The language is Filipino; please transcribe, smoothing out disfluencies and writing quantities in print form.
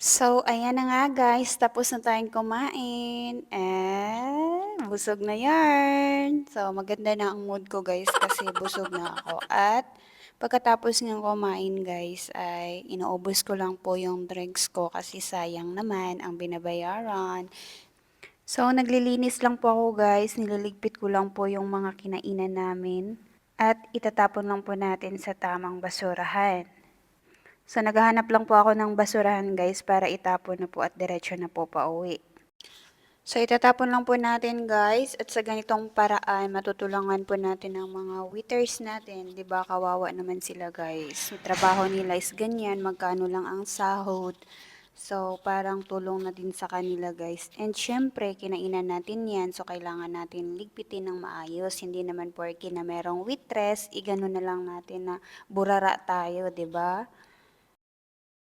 So, ayan na nga guys, tapos na tayong kumain. Busog na yarn. So, maganda na ang mood ko guys kasi busog na ako. At pagkatapos ng kumain guys ay inuubos ko lang po yung drinks ko kasi sayang naman ang binabayaran. So, naglilinis lang po ako guys. Nililigpit ko lang po yung mga kinainan namin. At itatapon lang po natin sa tamang basurahan. So, naghahanap lang po ako ng basurahan guys para itapon na po at diretso na po pauwi. So, itatapon lang po natin guys at sa ganitong paraan matutulungan po natin ang mga waiters natin. 'Di ba kawawa naman sila guys. Yung trabaho nila is ganyan, magkano lang ang sahod. So, parang tulong na din sa kanila guys. And syempre, kinainan natin yan. So, kailangan natin ligpitin ng maayos. Hindi naman porke na merong waitress, igano na lang natin na burara tayo, 'di ba?